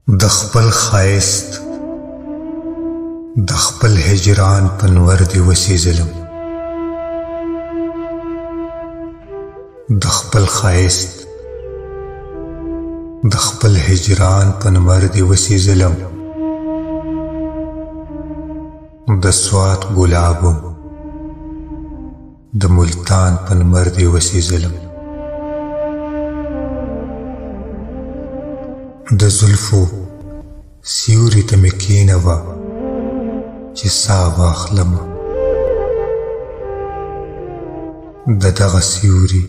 د خپل ښایست د خپل هجران پنور دی وسیزلم د خپل ښایست د خپل هجران پنور دی وسیزلم د سوات ګلابم د ملتان پنور دی وسیزلم د زلفو سیوري ته مې کښېنوه چې ساه واخلم د دغه سیوري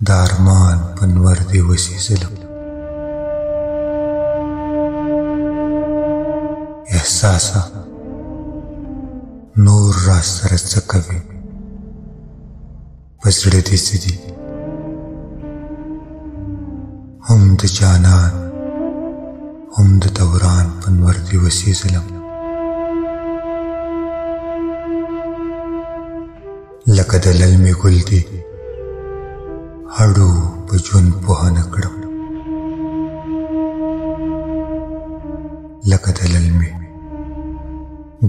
د ارمان پنور دی وسیزلم احساسه نور را سره څه کوي په زړه دې څه دي هم د جانان هم د دوران پنور دی وسیزلم لکه د للمې ګل دی هډو په ژوند پوهه نه کړم لکه د للمې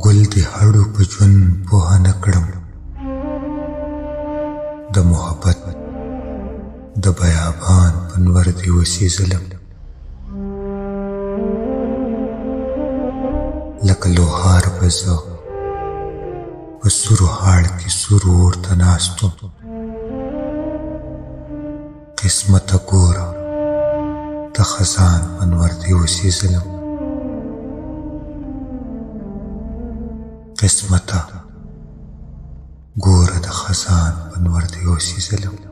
ګل دی هډو په ژوند پوهه نه کړم د محبت د بیابان پنور دی وسیزلم لکه لوهار به زه په سورو هاړ کې سورو ورته ناستم قسمته ګوره د خزان پنور دی وسیزلم قسمته ګوره د خزان پنور دی وسیزلم